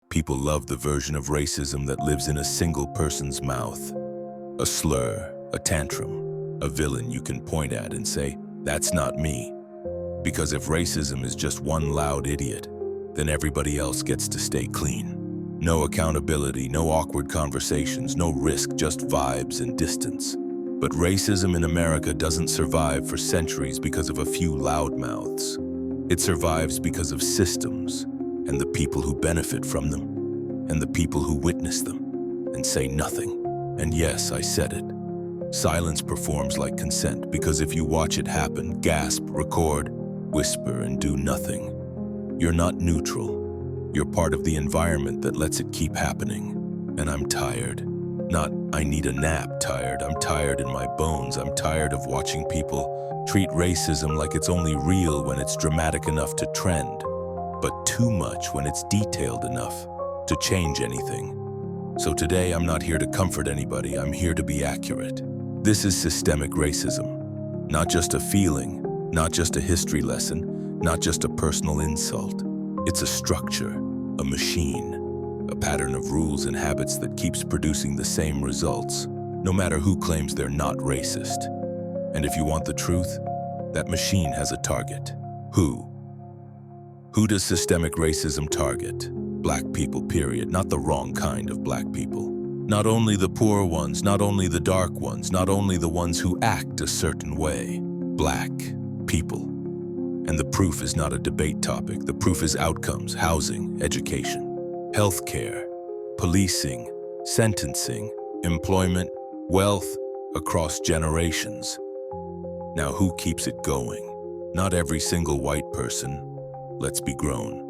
People love the version of racism that lives in a single person's mouth. A slur, a tantrum, a villain you can point at and say, "That's not me." Because if racism is just one loud idiot, then everybody else gets to stay clean. No accountability, no awkward conversations, no risk, just vibes and distance. But racism in America doesn't survive for centuries because of a few loudmouths. It survives because of systems, and the people who benefit from them, and the people who witness them, and say nothing. And yes, I said it. Silence performs like consent, because if you watch it happen, gasp, record, whisper, and do nothing, you're not neutral. You're part of the environment that lets it keep happening. And I'm tired. Not, I need a nap tired. I'm tired in my bones. I'm tired of watching people treat racism like it's only real when it's dramatic enough to trend, but too much when it's detailed enough to change anything. So today, I'm not here to comfort anybody. I'm here to be accurate. This is systemic racism. Not just a feeling, not just a history lesson, not just a personal insult. It's a structure, a machine, a pattern of rules and habits that keeps producing the same results, no matter who claims they're not racist. And if you want the truth, that machine has a target. Who? Who does systemic racism target? Black people, period. Not the wrong kind of black people. Not only the poor ones, not only the dark ones, not only the ones who act a certain way. Black people. And the proof is not a debate topic. The proof is outcomes, housing, education, healthcare, policing, sentencing, employment, wealth across generations. Now, who keeps it going? Not every single white person, let's be grown.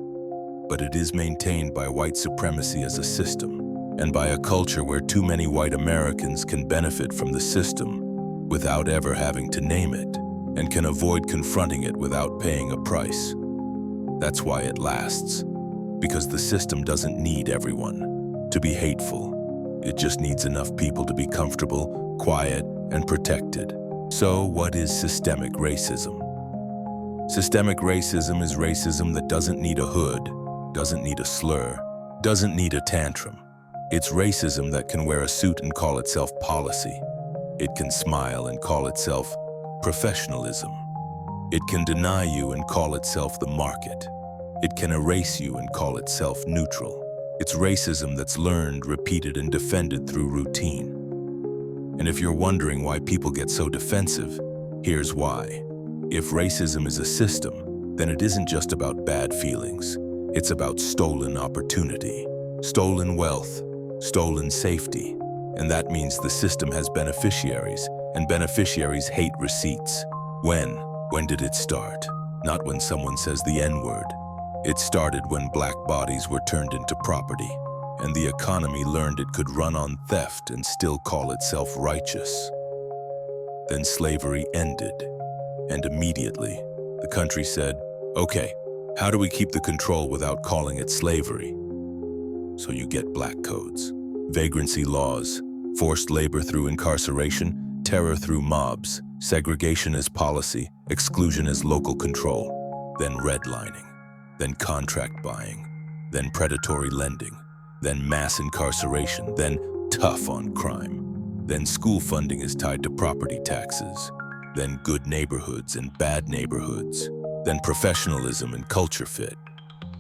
But it is maintained by white supremacy as a system, and by a culture where too many white Americans can benefit from the system without ever having to name it, and can avoid confronting it without paying a price. That's why it lasts. Because the system doesn't need everyone to be hateful. It just needs enough people to be comfortable, quiet, and protected. So, what is systemic racism? Systemic racism is racism that doesn't need a hood, doesn't need a slur, doesn't need a tantrum. It's racism that can wear a suit and call itself policy. It can smile and call itself professionalism. It can deny you and call itself the market. It can erase you and call itself neutral. It's racism that's learned, repeated, and defended through routine. And if you're wondering why people get so defensive, here's why. If racism is a system, then it isn't just about bad feelings. It's about stolen opportunity, stolen wealth, stolen safety. And that means the system has beneficiaries, and beneficiaries hate receipts. When? When did it start? Not when someone says the N-word. It started when black bodies were turned into property, and the economy learned it could run on theft and still call itself righteous. Then slavery ended, and immediately, the country said, okay, how do we keep the control without calling it slavery? So you get black codes, vagrancy laws, forced labor through incarceration, terror through mobs, segregation as policy, exclusion as local control, then redlining, then contract buying, then predatory lending, then mass incarceration, then tough on crime. Then school funding is tied to property taxes, then good neighborhoods and bad neighborhoods, then professionalism and culture fit,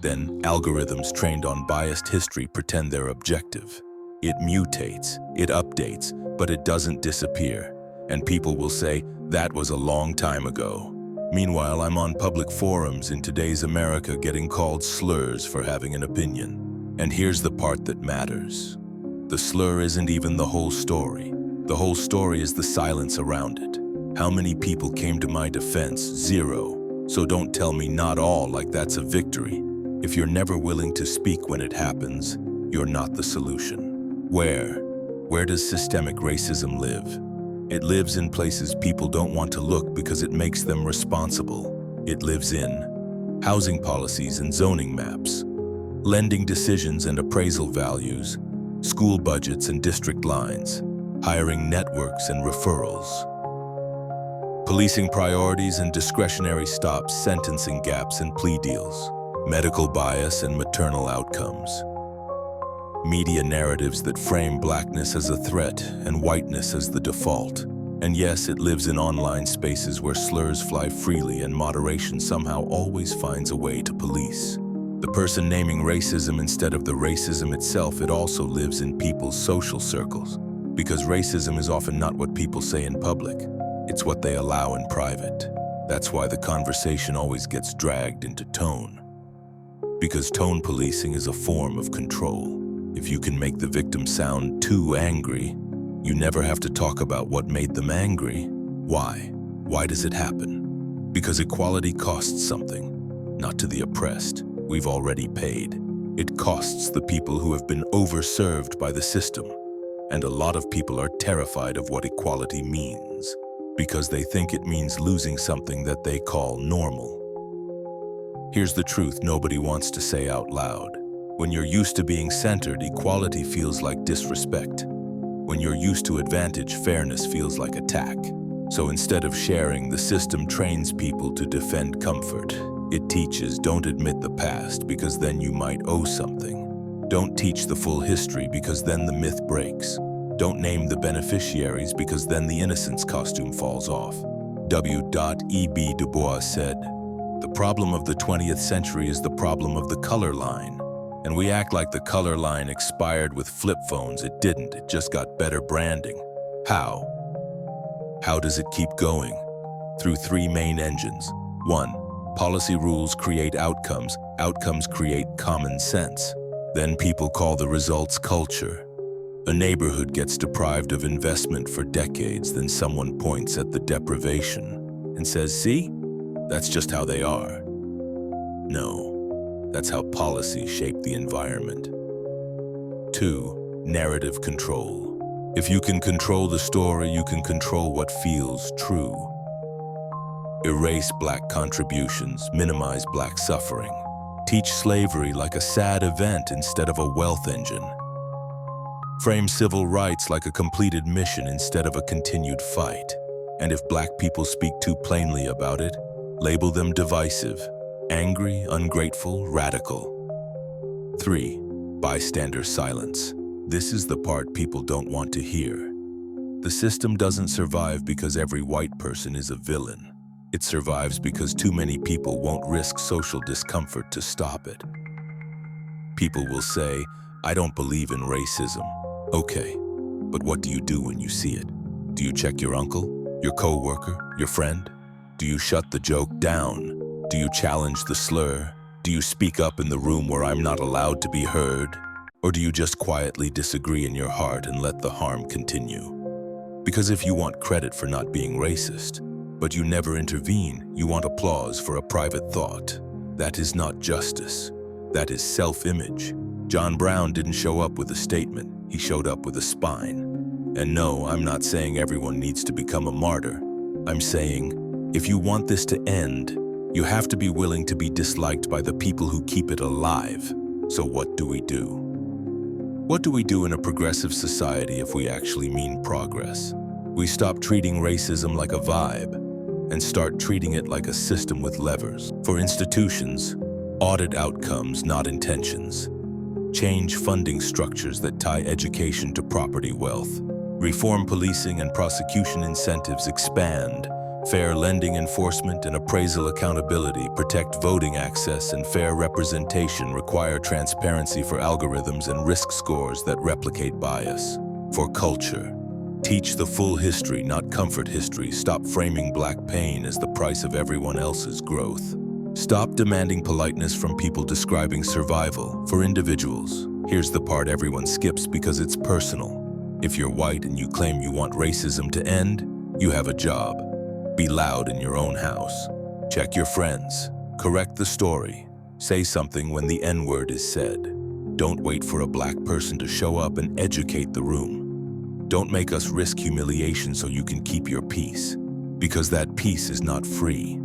then algorithms trained on biased history pretend they're objective. It mutates, it updates, but it doesn't disappear. And people will say, that was a long time ago. Meanwhile, I'm on public forums in today's America getting called slurs for having an opinion. And here's the part that matters. The slur isn't even the whole story. The whole story is the silence around it. How many people came to my defense? 0. So don't tell me not all like that's a victory. If you're never willing to speak when it happens, you're not the solution. Where does systemic racism live? It lives in places people don't want to look because it makes them responsible. It lives in housing policies and zoning maps, lending decisions and appraisal values, school budgets and district lines, hiring networks and referrals, policing priorities and discretionary stops, sentencing gaps and plea deals, medical bias and maternal outcomes, Media narratives that frame blackness as a threat and whiteness as the default. And yes, it lives in online spaces where slurs fly freely and moderation somehow always finds a way to police. The person naming racism instead of the racism itself, it also lives in people's social circles. Because racism is often not what people say in public, it's what they allow in private. That's why the conversation always gets dragged into tone. Because tone policing is a form of control. If you can make the victim sound too angry, you never have to talk about what made them angry. Why? Why does it happen? Because equality costs something, not to the oppressed. We've already paid. It costs the people who have been overserved by the system. And a lot of people are terrified of what equality means, because they think it means losing something that they call normal. Here's the truth nobody wants to say out loud. When you're used to being centered, equality feels like disrespect. When you're used to advantage, fairness feels like attack. So instead of sharing, the system trains people to defend comfort. It teaches, don't admit the past because then you might owe something. Don't teach the full history because then the myth breaks. Don't name the beneficiaries because then the innocence costume falls off. W.E.B. Du Bois said, "The problem of the 20th century is the problem of the color line. And we act like the color line expired with flip phones. It didn't, it just got better branding. How? How does it keep going? Through three main engines. 1. Policy rules create outcomes. Outcomes create common sense. Then people call the results culture. A neighborhood gets deprived of investment for decades, then someone points at the deprivation and says, see? That's just how they are. No. That's how policy shaped the environment. 2. Narrative control. If you can control the story, you can control what feels true. Erase black contributions, minimize black suffering. Teach slavery like a sad event instead of a wealth engine. Frame civil rights like a completed mission instead of a continued fight. And if black people speak too plainly about it, label them divisive. Angry, ungrateful, radical. 3. Bystander silence. This is the part people don't want to hear. The system doesn't survive because every white person is a villain. It survives because too many people won't risk social discomfort to stop it. People will say, I don't believe in racism. Okay, but what do you do when you see it? Do you check your uncle, your coworker, your friend? Do you shut the joke down? Do you challenge the slur? Do you speak up in the room where I'm not allowed to be heard? Or do you just quietly disagree in your heart and let the harm continue? Because if you want credit for not being racist, but you never intervene, you want applause for a private thought. That is not justice. That is self-image. John Brown didn't show up with a statement. He showed up with a spine. And no, I'm not saying everyone needs to become a martyr. I'm saying, if you want this to end, you have to be willing to be disliked by the people who keep it alive. So what do we do? What do we do in a progressive society if we actually mean progress? We stop treating racism like a vibe and start treating it like a system with levers. For institutions, audit outcomes, not intentions. Change funding structures that tie education to property wealth. Reform policing and prosecution incentives, expand fair lending enforcement and appraisal accountability, protect voting access and fair representation, require transparency for algorithms and risk scores that replicate bias. For culture, teach the full history, not comfort history. Stop framing black pain as the price of everyone else's growth. Stop demanding politeness from people describing survival. For individuals, here's the part everyone skips because it's personal. If you're white and you claim you want racism to end, you have a job. Be loud in your own house. Check your friends. Correct the story. Say something when the N-word is said. Don't wait for a black person to show up and educate the room. Don't make us risk humiliation so you can keep your peace. Because that peace is not free.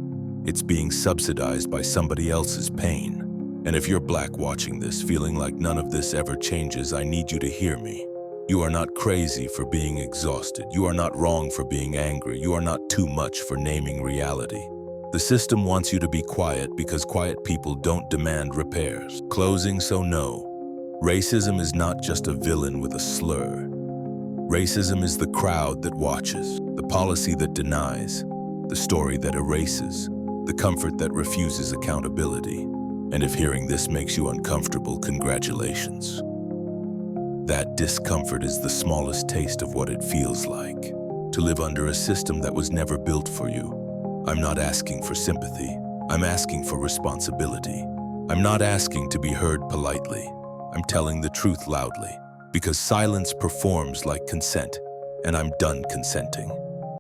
It's being subsidized by somebody else's pain. And if you're black watching this, feeling like none of this ever changes, I need you to hear me. You are not crazy for being exhausted. You are not wrong for being angry. You are not too much for naming reality. The system wants you to be quiet because quiet people don't demand repairs. Closing, so no. Racism is not just a villain with a slur. Racism is the crowd that watches, the policy that denies, the story that erases, the comfort that refuses accountability. And if hearing this makes you uncomfortable, congratulations. That discomfort is the smallest taste of what it feels like to live under a system that was never built for you. I'm not asking for sympathy. I'm asking for responsibility. I'm not asking to be heard politely. I'm telling the truth loudly, because silence performs like consent, and I'm done consenting.